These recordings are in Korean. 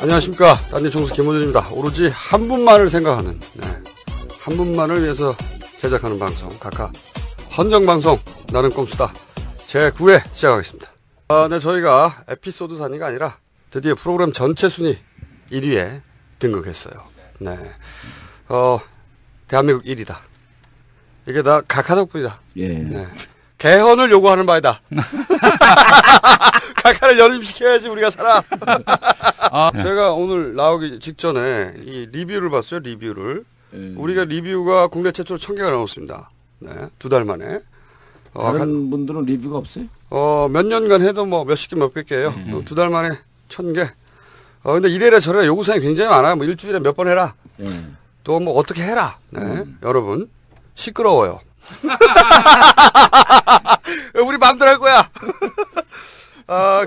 안녕하십니까. 딴지 총수 김호준입니다. 오로지 한 분만을 생각하는, 한 분만을 위해서 제작하는 방송, 카카 헌정방송, 나는 꼼수다. 제9회 시작하겠습니다. 네, 저희가 에피소드 단위가 아니라 드디어 프로그램 전체 순위 1위에 등극했어요. 네. 대한민국 1위다. 이게 다 카카 덕분이다. 예. 네. 개헌을 요구하는 바이다. 카카를 연임시켜야지 우리가 살아. 제가 오늘 나오기 직전에 이 리뷰를 봤어요. 리뷰를. 우리가 리뷰가 국내 최초로 1000개가 넘었습니다. 네, 2달 만에. 다른 분들은 리뷰가 없어요? 몇 년간 해도 뭐 몇십 개, 몇백 개예요. 2달 만에 1000개. 근데 이래라 저래라 요구사항이 굉장히 많아요. 뭐 일주일에 몇 번 해라. 또 뭐 어떻게 해라. 네, 여러분 시끄러워요. 우리 마음대로 할 거야.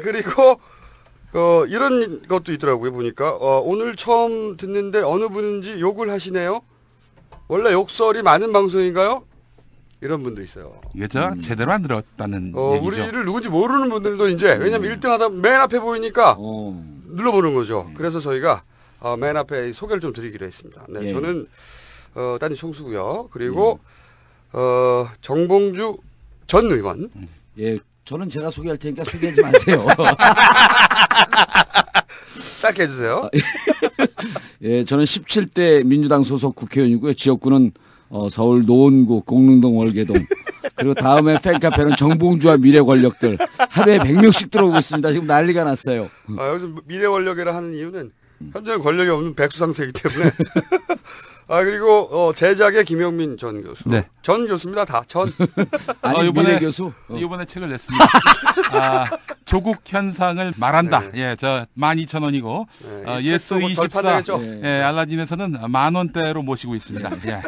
그리고 이런 것도 있더라고요. 보니까 오늘 처음 듣는데 어느 분인지 욕을 하시네요. 원래 욕설이 많은 방송인가요? 이런 분도 있어요. 이게 제대로 안 들었다는 얘기죠. 우리를 누군지 모르는 분들도 이제 왜냐면 1등 하다 맨 앞에 보이니까 눌러보는 거죠. 그래서 저희가 맨 앞에 소개를 좀 드리기로 했습니다. 네, 예. 저는 딴지 총수고요. 그리고 정봉주 전 의원. 예, 저는 제가 소개할 테니까 소개하지 마세요. 짧게 해주세요. 예, 저는 17대 민주당 소속 국회의원이고요. 지역구는 서울 노원구, 공릉동, 월계동. 그리고 다음에 팬카페는 정봉주와 미래 권력들. 하루에 100명씩 들어오고 있습니다. 지금 난리가 났어요. 여기서 미래 권력이라 하는 이유는 현재는 권력이 없는 백수상세이기 때문에. 그리고 제작의 김영민 전 교수. 네. 전 교수입니다. 다 전. 아니, 미래 교수. 이번에 책을 냈습니다. 조국 현상을 말한다. 네. 예, 12,000원이고 네, 예스 24 예, 알라딘에서는 10,000원대로 모시고 있습니다. 예.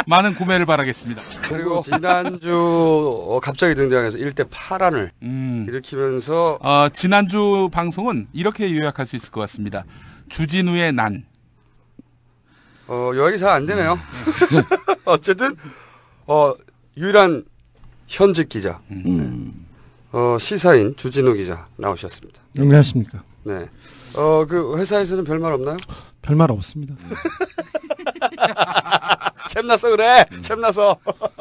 많은 구매를 바라겠습니다. 그리고 지난주 갑자기 등장해서 1대 8안을 일으키면서 지난주 방송은 이렇게 요약할 수 있을 것 같습니다. 주진우의 난. 요약이 잘 안 되네요. 어쨌든 유일한 현직 기자, 시사인 주진우 기자 나오셨습니다. 안녕하십니까. 네. 그 회사에서는 별말 없나요? 별말 없습니다. 샘나서 그래. 샘나서.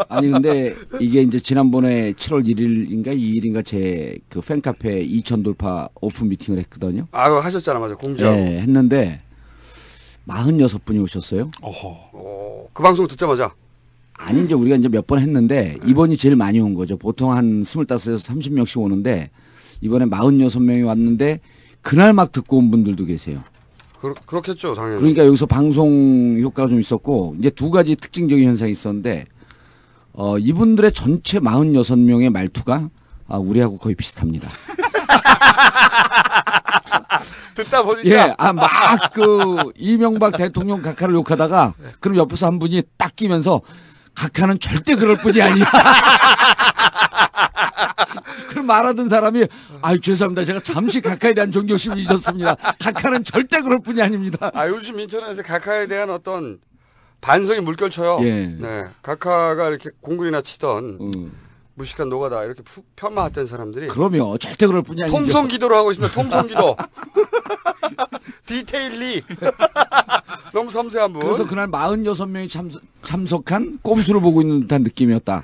아니, 근데 이게 이제 지난번에 7월 1일인가 2일인가 제 그 팬카페 2000 돌파 오픈 미팅을 했거든요. 그거 하셨잖아. 맞아. 공지하고. 네, 했는데 46분이 오셨어요. 그 방송 듣자마자. 아니, 이제 우리가 이제 몇 번 했는데 이번이 제일 많이 온 거죠. 보통 한 25에서 30명씩 오는데 이번에 46명이 왔는데 그날 막 듣고 온 분들도 계세요. 그렇겠죠, 당연히. 그러니까 여기서 방송 효과가 좀 있었고 이제 두 가지 특징적인 현상이 있었는데 이분들의 전체 46명의 말투가 우리하고 거의 비슷합니다. 듣다 보니까. 예, 막 이명박 대통령 각하를 욕하다가 그럼 옆에서 한 분이 딱 끼면서 각하는 절대 그럴 뿐이 아니야. 그럼 말하던 사람이 죄송합니다. 제가 잠시 각하에 대한 존경심을 잊었습니다. 각하는 절대 그럴 뿐이 아닙니다. 요즘 인터넷에 각하에 대한 어떤 반성이 물결쳐요. 예. 네. 각하가 이렇게 공군이나 치던 무식한 노가다 이렇게 폄하했던 사람들이 그럼요. 절대 그럴 뿐이 아니죠. 통성 기도를 하고 있습니다. 통성 기도. 디테일리. 너무 섬세한 분. 그래서 그날 46명이 참석한 꼼수를 보고 있는 듯한 느낌이었다.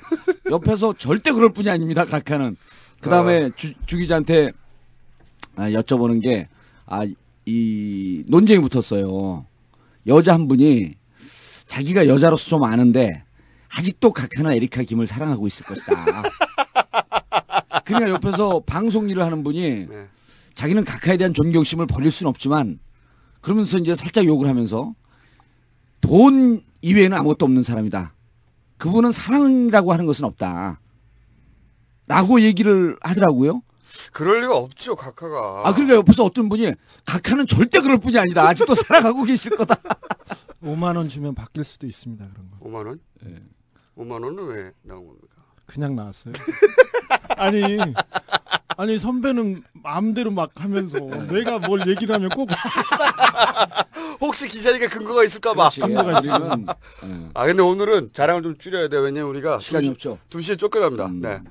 옆에서 절대 그럴 뿐이 아닙니다. 각하는. 그 다음에 주 기자한테 여쭤보는 게 이 논쟁이 붙었어요. 여자 한 분이 자기가 여자로서 좀 아는데 아직도 각하나 에리카 김을 사랑하고 있을 것이다. 그러니까 옆에서 방송 일을 하는 분이 자기는 각하에 대한 존경심을 버릴 수는 없지만 그러면서 이제 살짝 욕을 하면서 돈 이외에는 아무것도 없는 사람이다. 그분은 사랑이라고 하는 것은 없다. 라고 얘기를 하더라고요. 그럴 리가 없죠, 각하가. 그러니까 옆에서 어떤 분이 각하는 절대 그럴 뿐이 아니다. 아직도 사랑하고 계실 거다. 5만 원 주면 바뀔 수도 있습니다. 그런 거. 5만 원? 네. 5만 원은 왜 나온 겁니까? 그냥 나왔어요. 아니 선배는 마음대로 막 하면서 내가 뭘 얘기를 하면 꼭 혹시 기자니까 근거가 있을까봐. 근거가 있으면. 근데 오늘은 자랑을 좀 줄여야 돼요. 왜냐면 우리가 시간이 없죠. 2시에 쫓겨납니다. 네.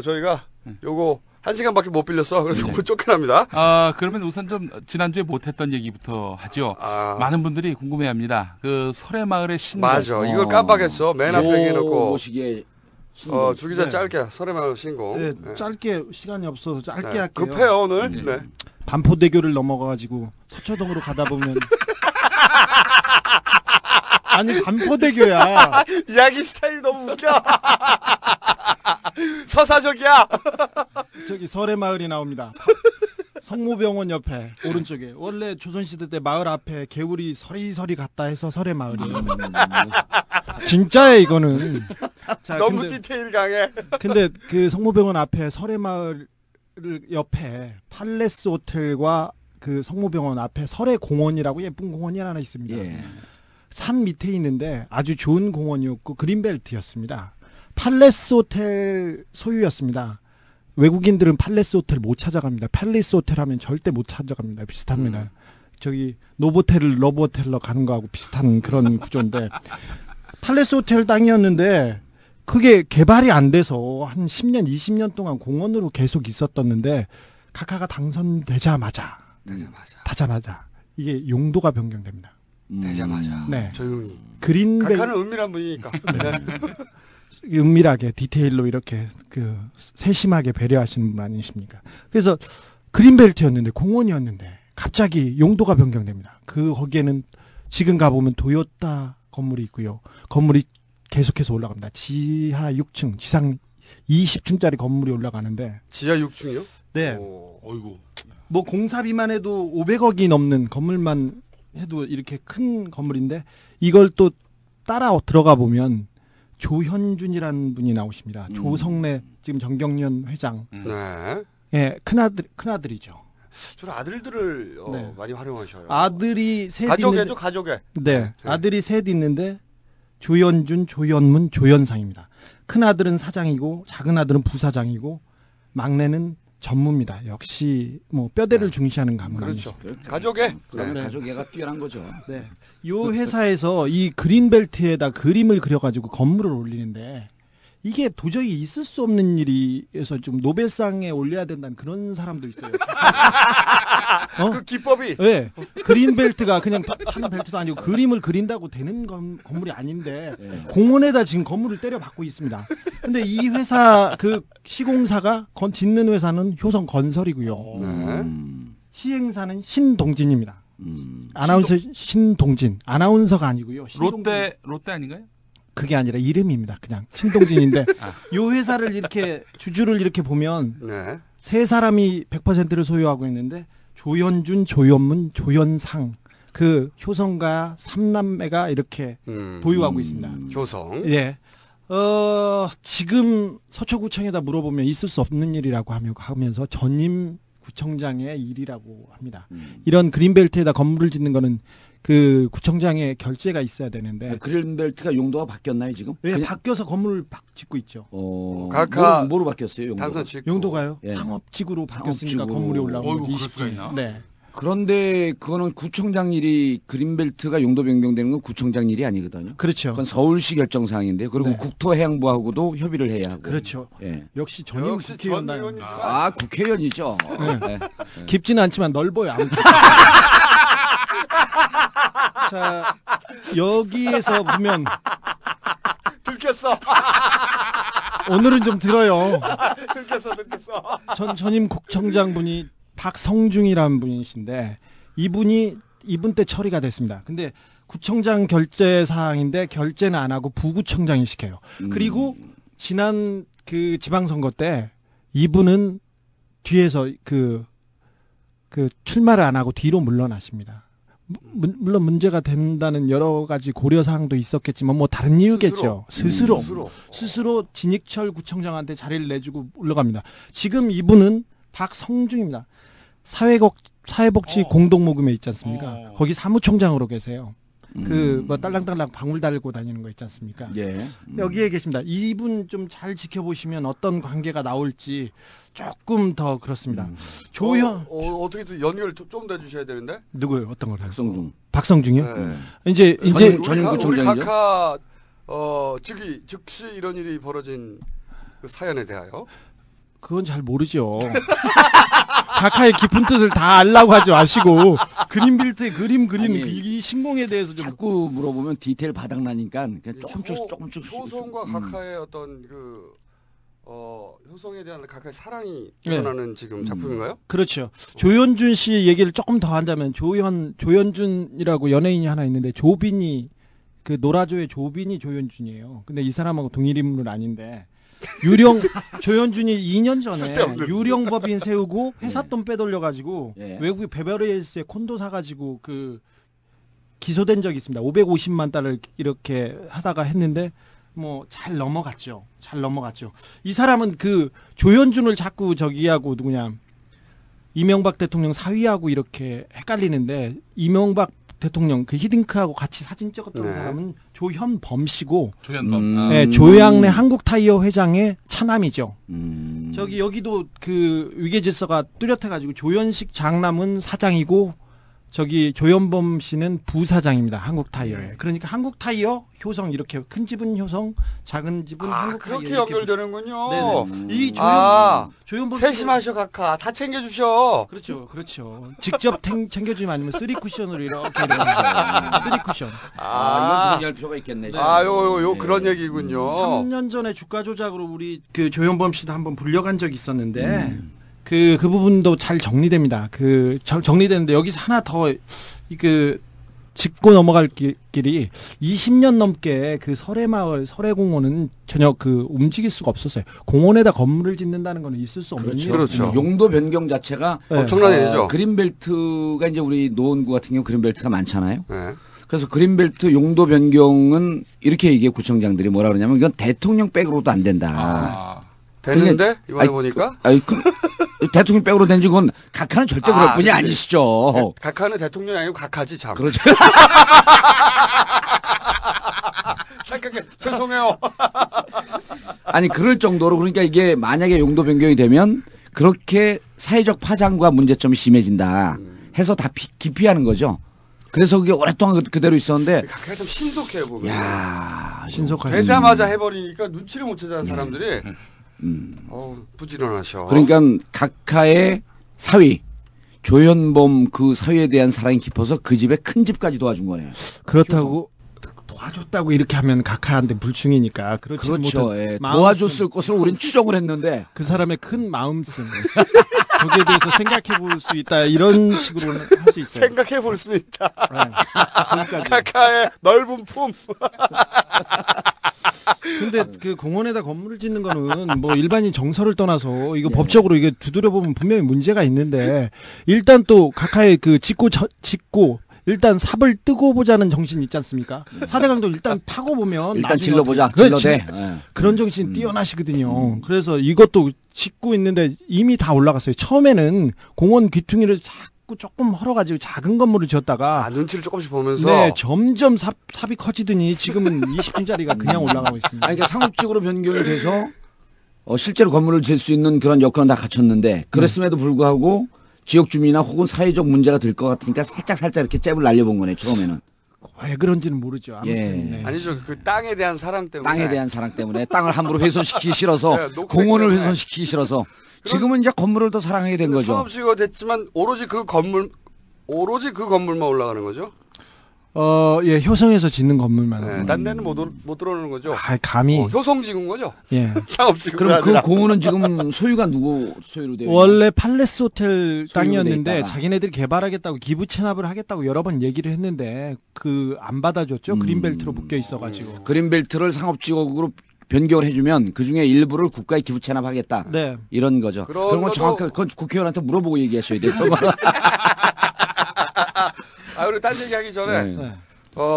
저희가 요거 1시간밖에 못 빌렸어. 그래서 곧 쫓겨납니다. 그러면 우선 좀 지난주에 못했던 얘기부터 하죠. 아. 많은 분들이 궁금해합니다. 그 설해마을의 신곡. 맞아. 이걸 깜빡했어. 맨 앞에 해놓고. 시기에 주 기자 네. 짧게 설해마을 신곡. 네, 네. 짧게 시간이 없어서 짧게 네. 할게요. 급해요 오늘. 네. 반포대교를 넘어가가지고 서초동으로 가다 보면 아니 반포대교야. 이야기 스타일이 너무 웃겨. 서사적이야. 저기 설해마을이 나옵니다. 성모병원 옆에 오른쪽에 원래 조선시대 때 마을 앞에 개울이 서리서리 갔다 해서 설해마을이에요. 진짜야 이거는. 자, 너무 디테일 강해. 근데 그 성모병원 앞에 설해마을 옆에 팔레스 호텔과 그 성모병원 앞에 설해공원이라고 예쁜 공원이 하나 있습니다. 예. 산 밑에 있는데 아주 좋은 공원이었고 그린벨트였습니다. 팔레스 호텔 소유였습니다. 외국인들은 팔레스 호텔 못 찾아갑니다. 팔레스 호텔 하면 절대 못 찾아갑니다. 비슷합니다. 저기 노보텔 러브호텔로 가는 거하고 비슷한 그런 구조인데 팔레스 호텔 땅이었는데 그게 개발이 안 돼서 한 10년, 20년 동안 공원으로 계속 있었었는데 카카가 당선되자마자 이게 용도가 변경됩니다. 되자마자. 네. 조용히. 그린벨 각하는 은밀한 분이니까. 네. 은밀하게 디테일로 이렇게 그 세심하게 배려하시는 분 아니십니까? 그래서 그린벨트였는데 공원이었는데 갑자기 용도가 변경됩니다. 거기에는 지금 가보면 도요타 건물이 있고요. 건물이 계속해서 올라갑니다. 지하 6층, 지상 20층짜리 건물이 올라가는데 지하 6층이요? 네. 어이구. 뭐 공사비만 해도 500억이 넘는 건물만 해도 이렇게 큰 건물인데 이걸 또 따라 들어가 보면 조현준이라는 분이 나오십니다. 조성래 지금 정경련 회장. 네. 예, 큰아들이죠. 주로 아들들을 네. 많이 활용하셔요. 아들이 셋 가족애죠, 있는데 가족애. 네, 아들이 셋 있는데 조현준, 조현문, 조현상입니다. 큰아들은 사장이고 작은 아들은 부사장이고 막내는 전무입니다. 역시 뭐 뼈대를 중시하는 가문. 그렇죠. 가족애. 그러면 네. 가족애가 뛰어난 거죠. 네. 요 회사에서 이 그린벨트에다 그림을 그려가지고 건물을 올리는데 이게 도저히 있을 수 없는 일이어서 좀 노벨상에 올려야 된다는 그런 사람도 있어요. 그 기법이. 네. 그린벨트가 그냥 타는 벨트도 아니고 그림을 그린다고 되는 건물이 아닌데 공원에다 지금 건물을 때려박고 있습니다. 근데 이 회사 그 시공사가 짓는 회사는 효성건설이고요. 네. 시행사는 신동진입니다. 아나운서 신동진. 아나운서가 아니고요. 롯데 아닌가요? 그게 아니라 이름입니다. 그냥 신동진인데 요 회사를 이렇게 주주를 이렇게 보면 네. 세 사람이 100%를 소유하고 있는데 조현준, 조현문, 조현상 그 효성가 3남매가 이렇게 보유하고 있습니다. 효성. 예. 지금 서초구청에다 물어보면 있을 수 없는 일이라고 하면서 전임 구청장의 일이라고 합니다. 이런 그린벨트에다 건물을 짓는 거는 그 구청장의 결재가 있어야 되는데 그린벨트가 용도가 바뀌었나요 지금? 예, 바뀌어서 건물을 짓고 있죠. 각하 뭐로 바뀌었어요? 용도가? 당선 직후. 용도가요? 예. 상업지구로 바뀌었으니까 상업지구로. 건물이 올라오고 어이구, 그럴 수가 있나? 네. 그런데 그거는 구청장 일이 그린벨트가 용도 변경되는 건 구청장 일이 아니거든요. 그렇죠. 그건 서울시 결정 사항인데 그리고 네. 국토해양부하고도 협의를 해야 하고. 그렇죠. 예. 역시 전임 역시 전 국회의원 의원이시다. 아 국회의원이죠. 네. 깊지는 않지만 넓어요. 아무튼. 자 여기에서 보면 들켰어. 오늘은 좀 들어요. 들켰어. 전임 국청장분이 박성중이라는 분이신데 이분 때 처리가 됐습니다. 근데 구청장 결재 사항인데 결재는 안 하고 부구청장이 시켜요. 그리고 지난 그 지방선거 때 이분은 뒤에서 그 출마를 안 하고 뒤로 물러나십니다. 물론 문제가 된다는 여러 가지 고려 사항도 있었겠지만 뭐 다른 이유겠죠. 스스로 진익철 구청장한테 자리를 내주고 올라갑니다. 지금 이분은 박성중입니다. 사회복지 공동모금회 있지 않습니까? 거기 사무총장으로 계세요. 그 뭐 딸랑딸랑 방울 달고 다니는 거 있지 않습니까? 예. 여기에 계십니다. 이분 좀 잘 지켜보시면 어떤 관계가 나올지 조금 더 그렇습니다. 조현 어떻게든 연결 좀 더 해주셔야 되는데. 누구요? 어떤 걸? 박성중. 박성중이요? 네. 이제 전임 우리 구청장이죠. 각하 즉시 이런 일이 벌어진 그 사연에 대하여 그건 잘 모르죠. 각하의 깊은 뜻을 다 알라고 하지 마시고 그린벨트의 그림 그리는 아니, 이 신공에 대해서 좀 자꾸 물어보면 디테일 바닥나니까 그냥 조금씩 효성과 각하의 어떤 효성에 대한 각하의 사랑이 네. 드러나는 지금 작품인가요? 그렇죠. 조현준 씨 얘기를 조금 더 한다면 조현준이라고 연예인이 하나 있는데 조빈이 그 노라조의 조빈이 조현준이에요. 근데 이 사람하고 동일 인물은 아닌데 조현준이 2년 전에 쓸데없는. 유령법인 세우고 회사 돈 빼돌려가지고 예. 외국의 베버리힐스에 콘도 사가지고 그 기소된 적이 있습니다. 550만 달러를 이렇게 하다가 했는데 뭐 잘 넘어갔죠. 이 사람은 그 조현준을 자꾸 저기하고 누구냐 이명박 대통령 사위하고 이렇게 헷갈리는데 이명박 대통령 그 히딩크하고 같이 사진 찍었던 네. 사람은 조현범 씨고 조현범. 네, 조양래 한국타이어 회장의 차남이죠. 음. 저기 여기도 그 위계질서가 뚜렷해가지고 조현식 장남은 사장이고 저기 조현범 씨는 부사장입니다. 한국타이어에. 그러니까 한국타이어 효성 이렇게 큰 집은 효성, 작은 집은 한국타이어 그렇게 이렇게 연결되는군요. 네네. 이 조현범 세심하셔 각하 다 챙겨주셔. 그렇죠. 직접 챙겨주면 아니면 쓰리 쿠션으로 이렇게 쓰리 쿠션. 이건 정리할 필요가 있겠네. 요 그런 얘기군요. 3년 전에 주가 조작으로 우리 그 조현범 씨도 한번 불려간 적이 있었는데 그 부분도 잘 정리됩니다. 정리되는데 여기서 하나 더 짚고 넘어갈 길이 20년 넘게 그 설해마을 설해공원은 전혀 움직일 수가 없었어요. 공원에다 건물을 짓는다는 건 있을 수 없는 일이에요. 그렇죠. 용도 변경 자체가 네. 엄청난 일이죠. 그린벨트가 이제 우리 노원구 같은 경우 그린벨트가 많잖아요. 네. 그래서 그린벨트 용도 변경은 이렇게 얘기해 구청장들이 뭐라 그러냐면 이건 대통령 백으로도 안 된다. 됐는데 이번에 아니, 보니까 대통령 백으로 된 적은 각하는 절대 그럴 분이 그치. 아니시죠. 각하는 대통령이 아니고 각하지 참. 그렇죠. 착각해. 죄송해요. 아니 그럴 정도로 그러니까 이게 만약에 용도 변경이 되면 그렇게 사회적 파장과 문제점이 심해진다 해서 다 기피하는 거죠. 그래서 그게 오랫동안 그대로 있었는데 각하가 참 신속해요 보면. 야 신속하게. 되자마자 해버리니까 눈치를 못 채자는 사람들이 부지런하셔. 그러니까 각하의 사위 조현범 그 사위에 대한 사랑이 깊어서 그 집에 큰 집까지 도와준 거네요. 그렇다고 도와줬다고 이렇게 하면 각하한테 불충이니까 그렇지 그렇죠. 못한 예. 마음씀. 도와줬을 것으로 우린 추정을 했는데 그 사람의 큰 마음씀 거기에 대해서 생각해 볼 수 있다 이런 식으로 할 수 있어요. 생각해 볼 수 있다. 네. 거기까지. 각하의 넓은 품. 근데 그 공원에다 건물을 짓는 거는 뭐 일반인 정서를 떠나서 이거 법적으로 이게 두드려 보면 분명히 문제가 있는데 일단 또 각하의 그 짓고 일단 삽을 뜨고 보자는 정신 있지 않습니까? 사대강도 일단 파고 보면 일단 나중에 질러보자. 그렇지. 질러대. 예. 그런 정신 뛰어나시거든요. 그래서 이것도 짓고 있는데 이미 다 올라갔어요. 처음에는 공원 귀퉁이를 자꾸 조금 헐어가지고 작은 건물을 지었다가 눈치를 조금씩 보면서. 네, 점점 삽이 커지더니 지금은 20층짜리가 그냥 올라가고 있습니다. 아니, 그러니까 상업적으로 변경이 돼서 실제로 건물을 지을 수 있는 그런 여건은 다 갖췄는데 그랬음에도 불구하고 지역 주민이나 혹은 사회적 문제가 될 것 같으니까 살짝 이렇게 잽을 날려본 거네 처음에는. 왜 그런지는 모르죠. 아무튼 예. 네. 아니죠. 그 땅에 대한 사랑 때문에. 땅에 대한 사랑 때문에 땅을 함부로 훼손시키기 싫어서 네, 녹색 공원을 때문에. 훼손시키기 싫어서 지금은 이제 건물을 더 사랑하게 된 거죠. 상업지가 됐지만 오로지 그 건물만 올라가는 거죠. 예, 효성에서 짓는 건물만. 네, 딴 데는 못 들어오는 거죠. 감히. 효성 지은 거죠. 예. 상업지가 그럼 그 아니라. 공원은 지금 소유가 누구 소유로 되어 있나요? 원래 팔레스 호텔 돼 땅이었는데 있다가. 자기네들이 개발하겠다고 기부 체납을 하겠다고 여러 번 얘기를 했는데 안 받아줬죠. 그린벨트로 묶여 있어가지고. 그린벨트를 상업지역으로 변경을 해주면 그 중에 일부를 국가에 기부 체납하겠다. 네. 이런 거죠. 그런 그런 건 것도- 정확하게 그건 국회의원한테 물어보고 얘기하셔야 돼요. 우리 딴 얘기하기 전에 네. 네.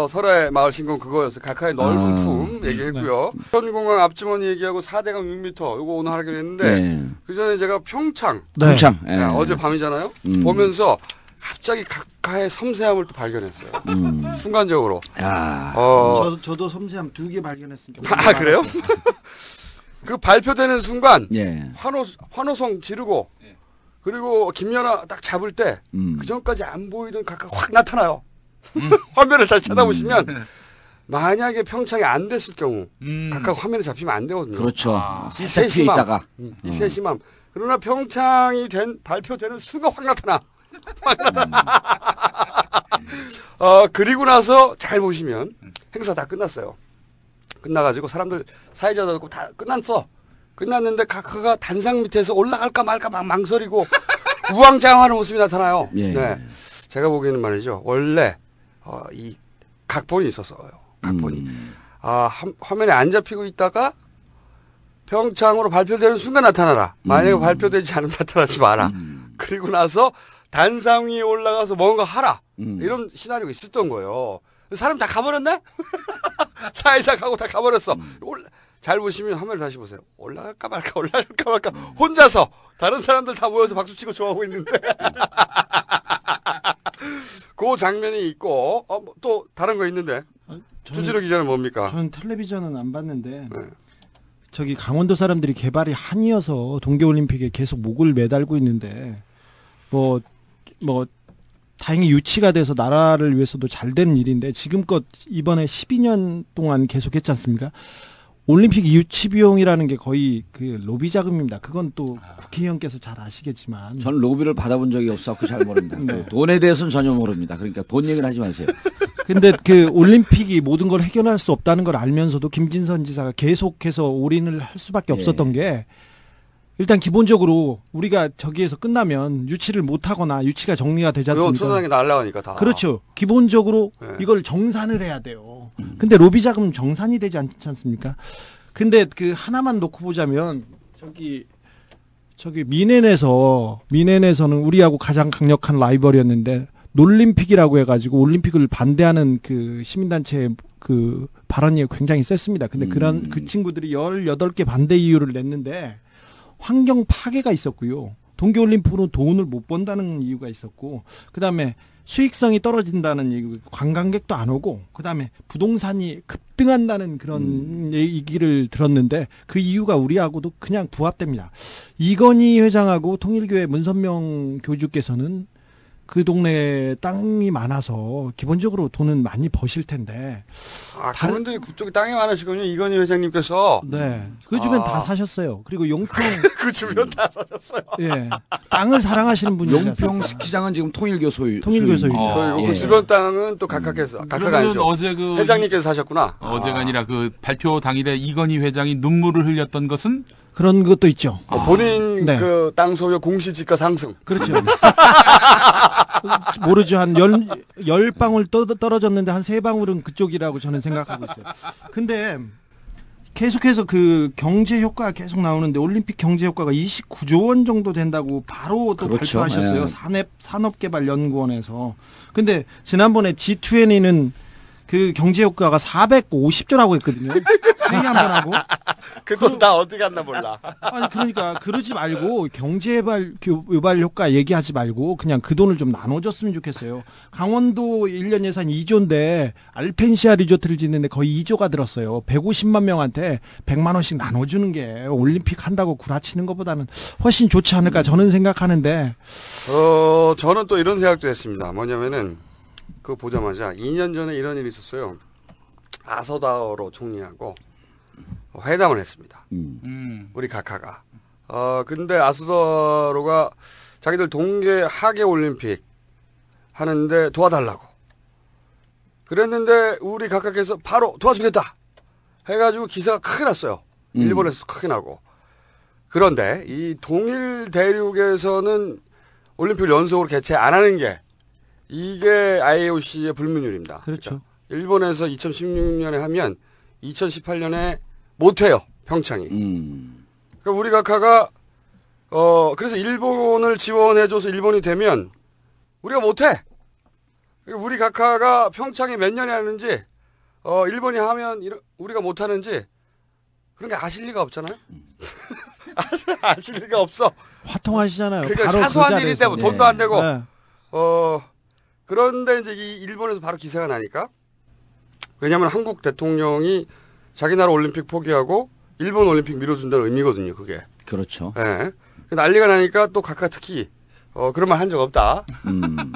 설해 마을 신공 그거였어요. 각하의 넓은 아. 품 얘기했고요. 현공항 앞주머니 얘기하고 4대강 6m 이거 오늘 하기로 했는데 네. 그 전에 제가 평창 네. 평창. 예. 어제 밤이잖아요. 보면서 갑자기 각하의 섬세함을 또 발견했어요. 순간적으로. 야. 저도 섬세함 2개 발견했으니까. 그래요? 그 발표되는 순간 예. 환호성 지르고 그리고 김연아 딱 잡을 때 그 전까지 안 보이던 각하 확 나타나요. 화면을 다시 쳐다보시면 만약에 평창이 안 됐을 경우 각각 화면에 잡히면 안 되거든요. 그렇죠. 이 살짝 피해 세심함, 있다가. 이 세심함 그러나 평창이 발표되는 순간 확 나타나. 그리고 나서 잘 보시면 행사 다 끝났어요. 끝나가지고 사람들 사회자도 없고 다 끝났어. 끝났는데 각하가 단상 밑에서 올라갈까 말까 막 망설이고 우왕좌왕하는 모습이 나타나요. 예. 네. 제가 보기에는 말이죠. 원래 이 각본이 있었어요. 각본이. 화면에 안 잡히고 있다가 평창으로 발표되는 순간 나타나라. 만약에 발표되지 않으면 나타나지 마라. 그리고 나서 단상 위에 올라가서 뭔가 하라. 이런 시나리오가 있었던 거예요. 사람 다 가버렸네? 사회자 가고 다 가버렸어. 잘 보시면 화면을 다시 보세요. 올라갈까 말까 혼자서 다른 사람들 다 모여서 박수치고 좋아하고 있는데 그 장면이 있고 또 다른 거 있는데 주진우 기자는 뭡니까? 저는 텔레비전은 안 봤는데 저기 강원도 사람들이 개발이 한이어서 동계올림픽에 계속 목을 매달고 있는데 뭐 다행히 유치가 돼서 나라를 위해서도 잘 된 일인데 지금껏 이번에 12년 동안 계속했지 않습니까? 올림픽 유치 비용이라는 게 거의 그 로비 자금입니다. 그건 또 국회의원께서 잘 아시겠지만 전 로비를 받아본 적이 없어서 잘 모릅니다. 네. 돈에 대해서는 전혀 모릅니다. 그러니까 돈 얘기를 하지 마세요. 근데 그 올림픽이 모든 걸 해결할 수 없다는 걸 알면서도 김진선 지사가 계속해서 올인을 할 수밖에 없었던 게 일단 기본적으로 우리가 저기에서 끝나면 유치를 못하거나 유치가 정리가 되지 않습니까? 그거 초등학교 날라가니까 다. 그렇죠. 기본적으로 이걸 정산을 해야 돼요. 근데 로비 자금 정산이 되지 않지 않습니까? 근데 그 하나만 놓고 보자면 저기 미넨에서는 우리하고 가장 강력한 라이벌이었는데 놀림픽이라고 해가지고 올림픽을 반대하는 그 시민단체의 그 발언이 굉장히 셌습니다. 근데 그런 그 친구들이 18개 반대 이유를 냈는데 환경 파괴가 있었고요. 동계올림픽으로 돈을 못 번다는 이유가 있었고, 그 다음에 수익성이 떨어진다는 이유, 관광객도 안 오고, 그 다음에 부동산이 급등한다는 그런 얘기를 들었는데 그 이유가 우리하고도 그냥 부합됩니다. 이건희 회장하고 통일교회 문선명 교주께서는 그 동네에 땅이 많아서 기본적으로 돈은 많이 버실 텐데. 그분들이 그쪽에 땅이 많으시군요. 이건희 회장님께서. 네. 그 주변 다 사셨어요. 그리고 용평. 그 주변 다 사셨어요. 예. 땅을 사랑하시는 분이. 용평 스키장은 지금 통일교 소유. 통일교 소유. 그 주변 땅은 또 각하께서. 각하가 아니죠. 어제 회장님께서 사셨구나. 어제가 아니라 그 발표 당일에 이건희 회장이 눈물을 흘렸던 것은 그런 것도 있죠. 본인 그 땅 소유 공시지가 상승. 그렇죠. 모르죠. 한 10방울 떨어졌는데 한 3방울은 그쪽이라고 저는 생각하고 있어요. 근데 계속해서 그 경제 효과가 계속 나오는데 올림픽 경제 효과가 29조 원 정도 된다고 바로 또 그렇죠. 발표하셨어요. 산업개발연구원에서. 근데 지난번에 G20는 그 경제 효과가 450조라고 했거든요. 회의 한번 하고. 그 돈 다 어디 갔나 몰라. 아니 그러니까 그러지 말고 경제 유발 효과 얘기하지 말고 그냥 그 돈을 좀 나눠줬으면 좋겠어요. 강원도 1년 예산 2조인데 알펜시아 리조트를 짓는데 거의 2조가 들었어요. 150만 명한테 100만 원씩 나눠주는 게 올림픽 한다고 구라치는 것보다는 훨씬 좋지 않을까 저는 생각하는데. 저는 또 이런 생각도 했습니다. 뭐냐면은 그거 보자마자 2년 전에 이런 일이 있었어요. 아소다로 총리하고 회담을 했습니다. 우리 각하가. 근데 아소다로가 자기들 동계 하계 올림픽 하는데 도와달라고. 그랬는데 우리 각하께서 바로 도와주겠다 해가지고 기사가 크게 났어요. 일본에서 크게 나고. 그런데 이 동일 대륙에서는 올림픽을 연속으로 개최 안 하는 게 이게 IOC의 불문율입니다. 그렇죠. 그러니까 일본에서 2016년에 하면 2018년에 못해요. 평창이. 그러니까 우리 각하가 그래서 일본을 지원해줘서 일본이 되면 우리가 못해. 그러니까 우리 각하가 평창에 몇 년에 하는지 일본이 하면 우리가 못하는지 그런 게 아실 리가 없잖아요. 아실 리가 없어. 화통하시잖아요. 그러니까 바로 사소한 그 일이 자리에서. 때문에 돈도 안 되고. 네. 그런데 이제 이 일본에서 바로 기사가 나니까 왜냐하면 한국 대통령이 자기 나라 올림픽 포기하고 일본 올림픽 밀어준다는 의미거든요. 그게. 그렇죠. 예. 난리가 나니까 또 각하 특히 그런 말 한 적 없다.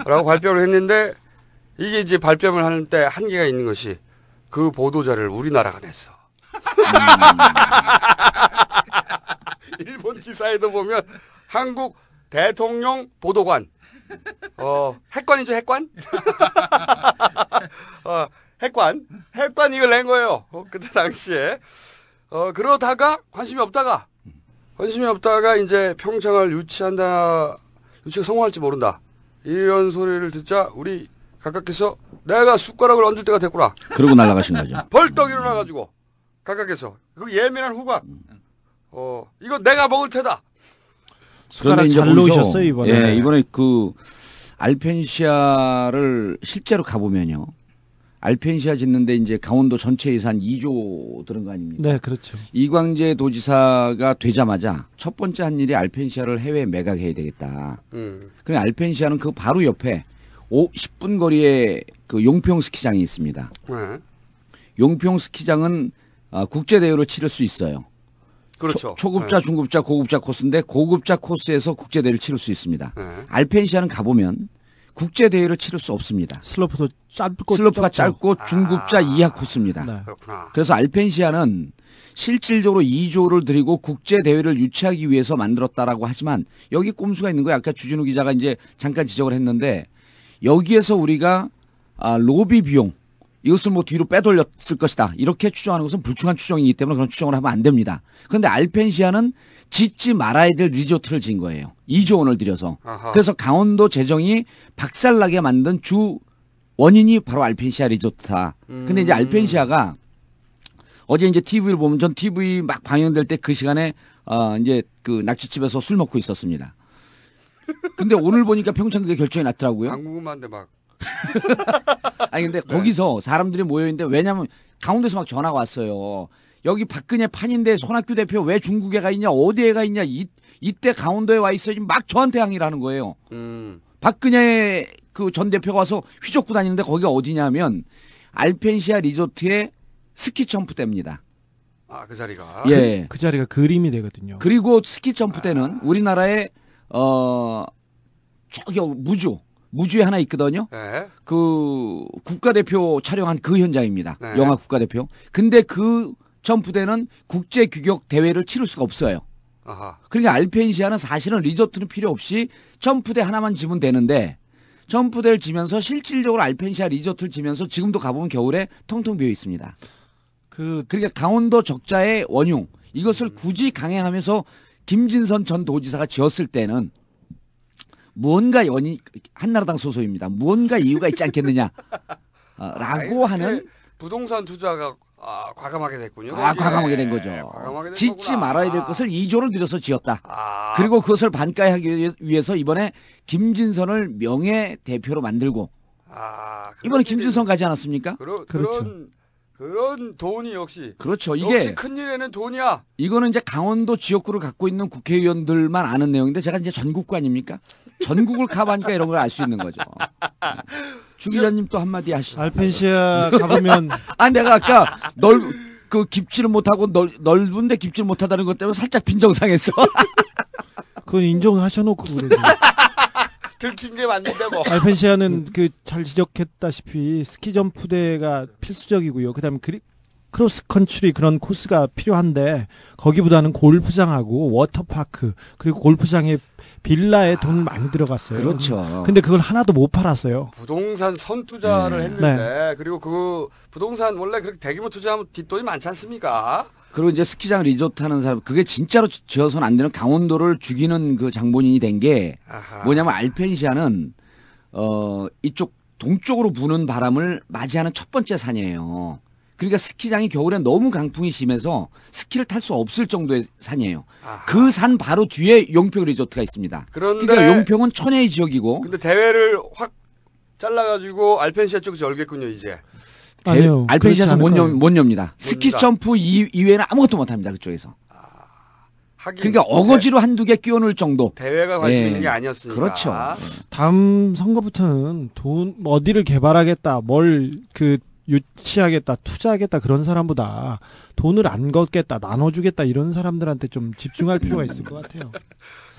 라고 발표를 했는데 이게 이제 발뺌을 하는 때 한계가 있는 것이 그 보도자를 우리나라가 냈어. 일본 기사에도 보면 한국 대통령 보도관, 핵관이죠, 핵관? 핵관 이걸 낸 거예요. 그때 당시에. 그러다가 관심이 없다가 이제 평창을 유치가 성공할지 모른다. 이런 소리를 듣자 우리 각각께서 내가 숟가락을 얹을 때가 됐구나. 그러고 날아가신 거죠. 벌떡 일어나가지고 각각께서 그 예민한 후각, 이거 내가 먹을 테다. 숟가락 잘 놓으셨어요 이번에. 예, 이번에 그 알펜시아를 실제로 가보면요. 알펜시아 짓는데 이제 강원도 전체 예산 2조 들은 거 아닙니까? 네, 그렇죠. 이광재 도지사가 되자마자 첫 번째 한 일이 알펜시아를 해외에 매각해야 되겠다. 그래 알펜시아는 그 바로 옆에 10분 거리에 그 용평 스키장이 있습니다. 네. 용평 스키장은 국제 대회로 치를 수 있어요. 그렇죠. 초급자, 네. 중급자, 고급자 코스인데 고급자 코스에서 국제 대회를 치를 수 있습니다. 네. 알펜시아는 가보면 국제 대회를 치를 수 없습니다. 슬로프도 짧고 슬로프가 짧고 중급자 이하 코스입니다. 네. 그렇구나. 그래서 알펜시아는 실질적으로 2조를 들이고 국제 대회를 유치하기 위해서 만들었다라고 하지만 여기 꼼수가 있는 거예요. 아까 주진우 기자가 이제 잠깐 지적을 했는데 여기에서 우리가 로비 비용 이것을 뭐 뒤로 빼돌렸을 것이다. 이렇게 추정하는 것은 불충한 추정이기 때문에 그런 추정을 하면 안 됩니다. 그런데 알펜시아는 짓지 말아야 될 리조트를 지은 거예요. 2조 원을 들여서. 아하. 그래서 강원도 재정이 박살나게 만든 주 원인이 바로 알펜시아 리조트다. 근데 이제 알펜시아가 어제 이제 TV를 보면 전 TV 막 방영될 때 그 시간에 이제 그 낙지집에서 술 먹고 있었습니다. 근데 오늘 보니까 평창 그게 결정이 났더라고요. 안 궁금한데 막. 아니 근데 거기서 사람들이 모여 있는데 왜냐면 강원도에서 막 전화가 왔어요. 여기 박근혜 판인데 손학규 대표 왜 중국에 가 있냐 어디에 가 있냐 이때 강원도에 와 있어야지 막 저한테 항의를 하는 거예요. 박근혜 그 전 대표가 와서 휘젓고 다니는데 거기가 어디냐면 알펜시아 리조트의 스키 점프대입니다. 그 자리가. 예. 그 자리가 그림이 되거든요. 그리고 스키 점프대는 우리나라에 저기 무주에 하나 있거든요. 네. 그 국가대표 촬영한 그 현장입니다. 네. 영화 국가대표. 근데 그 점프대는 국제 규격 대회를 치를 수가 없어요. 아하. 그러니까 알펜시아는 사실은 리조트는 필요 없이 점프대 하나만 지면 되는데 점프대를 지면서 실질적으로 알펜시아 리조트를 지면서 지금도 가보면 겨울에 텅텅 비어 있습니다. 그러니까 강원도 적자의 원흉 이것을 굳이 강행하면서 김진선 전 도지사가 지었을 때는 무언가 한나라당 소속입니다. 무언가 이유가 있지 않겠느냐 라고 하는 부동산 투자가 과감하게 됐군요. 과감하게 된 거죠. 과감하게 된 짓지 거구나. 말아야 될 것을 2조를 들여서 지었다. 그리고 그것을 반가에 하기 위해서 이번에 김진선을 명예 대표로 만들고 이번에 김진선 가지 않았습니까? 그렇죠. 그런 돈이 역시. 그렇죠. 역시 큰일에는 돈이야. 이거는 이제 강원도 지역구를 갖고 있는 국회의원들만 아는 내용인데 제가 이제 전국구 아닙니까? 전국을 커버하니까 이런 걸 알 수 있는 거죠. 주 기자님 또 한마디 하시죠. 알펜시아 가보면 내가 아까 그 깊지를 못하고 넓은데 깊지를 못하다는 것 때문에 살짝 빈정상했어. 그건 인정하셔놓고 그러죠. 들킨 게 맞는데 뭐. 알펜시아는 그 잘 지적했다시피 스키 점프대가 필수적이고요. 그다음에 크로스 컨트리 그런 코스가 필요한데 거기보다는 골프장하고 워터파크 그리고 골프장에 빌라에 돈 많이 들어갔어요. 그렇죠. 근데 그걸 하나도 못 팔았어요. 부동산 선투자를 했는데 그리고 그 부동산 원래 그렇게 대규모 투자하면 뒷돈이 많지 않습니까? 그리고 이제 스키장 리조트 하는 사람 그게 진짜로 지어서는 안 되는 강원도를 죽이는 그 장본인이 된 게 뭐냐면 알펜시아는 이쪽 동쪽으로 부는 바람을 맞이하는 첫 번째 산이에요. 그러니까 스키장이 겨울엔 너무 강풍이 심해서 스키를 탈 수 없을 정도의 산이에요. 그 산 바로 뒤에 용평 리조트가 있습니다. 그러니까 용평은 천혜의 지역이고. 근데 대회를 확 잘라가지고 알펜시아 쪽에서 열겠군요 이제. 아니요. 알펜시아에서 못 엽니다. 스키 엽니다. 점프 이외에는 아무것도 못합니다. 그쪽에서. 그러니까 어거지로 한두 개 끼워놓을 정도. 대회가 관심 있는 게 아니었으니까. 그렇죠. 다음 선거부터는 돈 어디를 개발하겠다, 뭘 유치하겠다, 투자하겠다 그런 사람보다 돈을 안 걷겠다, 나눠주겠다 이런 사람들한테 좀 집중할 필요가 있을 것 같아요.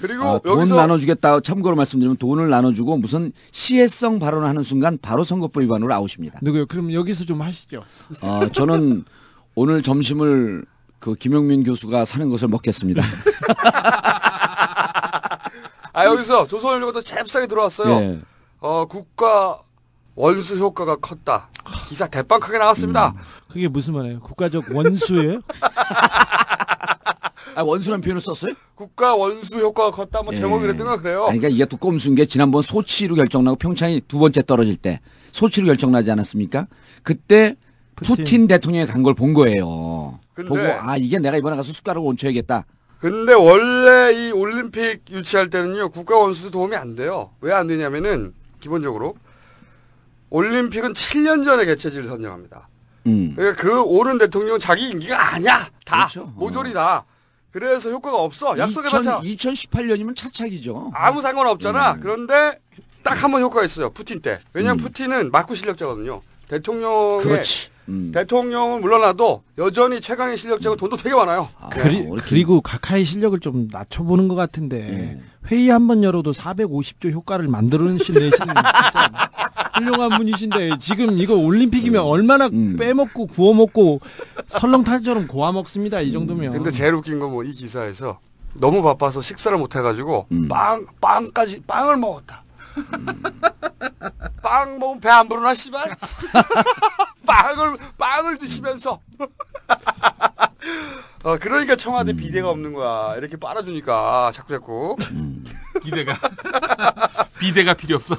그리고 돈 여기서 나눠주겠다. 참고로 말씀드리면 돈을 나눠주고 무슨 시혜성 발언을 하는 순간 바로 선거법 위반으로 아웃입니다. 누구요? 그럼 여기서 좀 하시죠. 저는 오늘 점심을 그 김용민 교수가 사는 것을 먹겠습니다. 여기서 조선일보가 또 잽싸게 들어왔어요. 예. 국가 원수 효과가 컸다. 기사 대빵크게 나왔습니다. 그게 무슨 말이에요? 국가적 원수예요? 원수란 표현을 썼어요? 국가 원수 효과가 컸다. 뭐 제목이 그랬던가 그래요. 그러니까 이게 또 꼼수인 게 지난번 소치로 결정나고 평창이 두 번째 떨어질 때 소치로 결정나지 않았습니까? 그때 푸틴 대통령이 간 걸 본 거예요. 근데, 보고 이게 내가 이번에 가서 숟가락을 얹혀야겠다. 근데 원래 이 올림픽 유치할 때는요. 국가 원수도 도움이 안 돼요. 왜 안 되냐면은 기본적으로 올림픽은 7년 전에 개최지를 선정합니다. 그러니까 그 오는 대통령은 자기 임기가 아니야. 다 그렇죠. 모조리다. 그래서 효과가 없어. 약속해봤자 2018년이면 차차기죠. 아무 상관없잖아. 그런데 딱 한 번 효과가 있어요. 푸틴 때. 왜냐하면 푸틴은 막구 실력자거든요. 대통령은 물러나도 여전히 최강의 실력자고 돈도 되게 많아요. 그리고 각하의 실력을 좀 낮춰보는 것 같은데 회의 한 번 열어도 450조 효과를 만들어내시는 진짜 훌륭한 분이신데 지금 이거 올림픽이면 얼마나 빼먹고 구워먹고 설렁탕처럼 고아 먹습니다. 이 정도면. 근데 제일 웃긴 건 뭐 이 기사에서 너무 바빠서 식사를 못 해가지고 빵을 먹었다. 빵 먹으면 배 안 부르나 씨발? 빵을 드시면서 그러니까 청와대 비대가 없는 거야. 이렇게 빨아주니까 자꾸 비대가 필요 없어.